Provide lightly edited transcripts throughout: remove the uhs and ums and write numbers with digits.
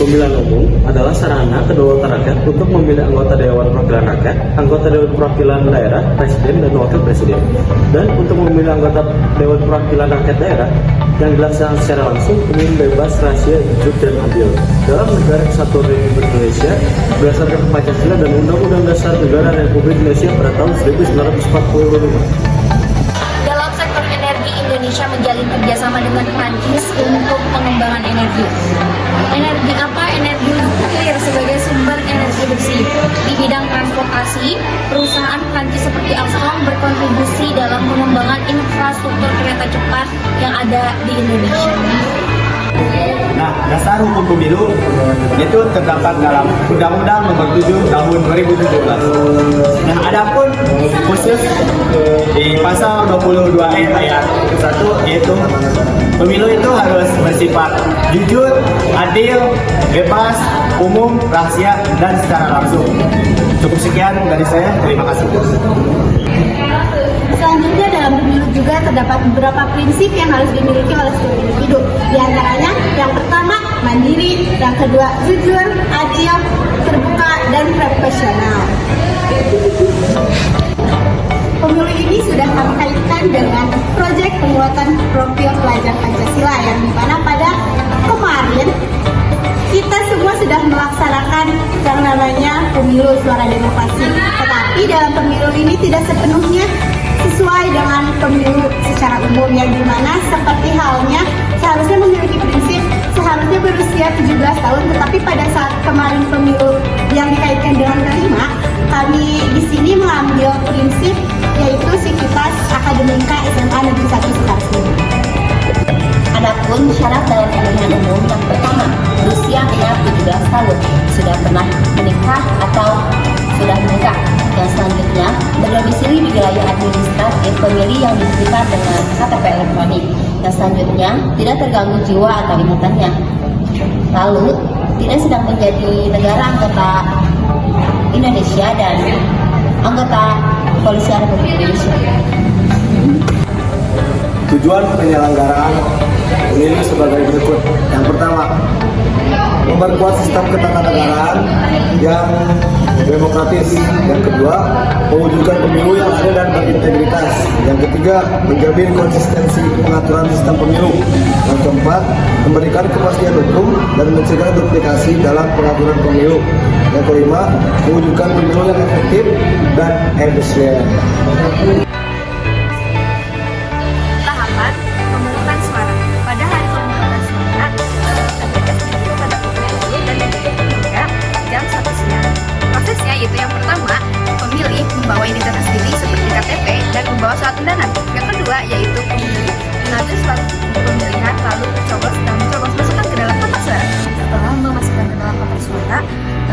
Pemilihan umum adalah sarana kedaulatan rakyat untuk memilih anggota Dewan Perwakilan Rakyat, anggota Dewan Perwakilan Daerah, Presiden dan Wakil Presiden. Dan untuk memilih anggota Dewan Perwakilan Rakyat Daerah yang dilaksanakan secara langsung, umum, bebas, rahasia, jujur, dan adil. Dalam Negara Kesatuan Republik Indonesia, berdasarkan Pancasila dan Undang-Undang Dasar Negara Republik Indonesia pada tahun 1945. Indonesia menjalin kerjasama dengan Prancis untuk pengembangan energi. Energi apa? Energi nuklir sebagai sumber energi bersih. Di bidang transportasi, perusahaan Prancis seperti Alstom berkontribusi dalam pengembangan infrastruktur kereta cepat yang ada di Indonesia. Nah, dasar hukum pemilu itu terdapat dalam Undang-Undang Nomor 7 Tahun 2017. Nah, adapun khusus di pasal 22E ayat 1 yaitu pemilu itu harus bersifat jujur, adil, bebas, umum, rahasia, dan secara langsung. Cukup sekian dari saya. Terima kasih. Selanjutnya dalam pemilu juga terdapat beberapa prinsip yang harus dimiliki oleh setiap individu. Di antaranya yang pertama mandiri, yang kedua jujur, adil, terbuka, dan profesional. Pemilu ini sudah kami kaitkan dengan proyek penguatan profil pelajar Pancasila yang dimana pada kemarin kita semua sudah melaksanakan yang namanya pemilu suara demokrasi. Tetapi dalam pemilu ini tidak sepenuhnya sesuai dengan pemilu secara umum yang dimana seperti halnya seharusnya memiliki prinsip seharusnya berusia 17 tahun, tetapi pada saat kemarin pemilu yang dikaitkan dengan kelima, kami di sini mengambil prinsip yaitu Sivitas Akademika SMA Negeri 1 Sukarsmi. Adapun syarat dalam pemilihan umum yang pertama, berusia minimal 17 tahun, sudah pernah menikah atau sudah menikah. Yang selanjutnya, berdomisili di wilayah administratif pemilih yang diberikan dengan KTP elektronik. Yang selanjutnya, tidak terganggu jiwa atau ingatannya. Lalu, tidak sedang menjadi negara anggota Indonesia dan anggota Kepolisian Republik Indonesia. Tujuan penyelenggaraan pemilu sebagai berikut. Yang pertama, memperkuat sistem ketatanegaraan yang demokratis. Yang kedua, mewujudkan pemilu yang adil dan berintegritas. Yang ketiga, menjamin konsistensi pengaturan sistem pemilu. Yang keempat, memberikan kepastian hukum dan mencegah duplikasi dalam pengaturan pemilu. Yang kelima, mewujudkan pemilu yang efektif dan efisien. Tahapan pemungutan suara. Pada hari pemungutan suara, TPS dibuka pada pukul 10 dan ditutup hingga jam 1 siang. Prosesnya yaitu yang pertama, pemilih membawa identitas diri seperti KTP dan membawa surat undangan. Yang kedua yaitu pemilih mengambil surat pemilihan lalu mencoblos dan mencoblos masukkan ke dalam kotak suara. Setelah memasukkan ke dalam kotak suara,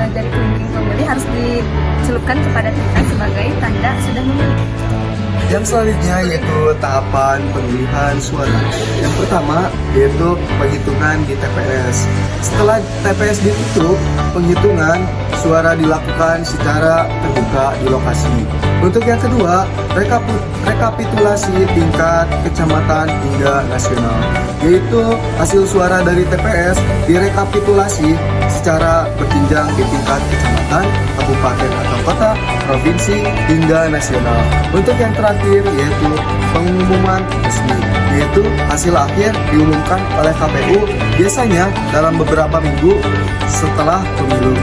dari kelingking pemilih harus dicelupkan kepada tiket sebagai tanda sudah memilih. Yang selanjutnya yaitu tahapan pemilihan suara. Yang pertama yaitu penghitungan di TPS. Setelah TPS ditutup, penghitungan suara dilakukan secara terbuka di lokasi. Untuk yang kedua, rekapitulasi tingkat kecamatan hingga nasional, yaitu hasil suara dari TPS direkapitulasi secara berjenjang di tingkat kecamatan, kabupaten atau kota, provinsi hingga nasional. Untuk yang terakhir yaitu pengumuman resmi, yaitu hasil akhir diumumkan oleh KPU biasanya dalam beberapa minggu setelah pemilu.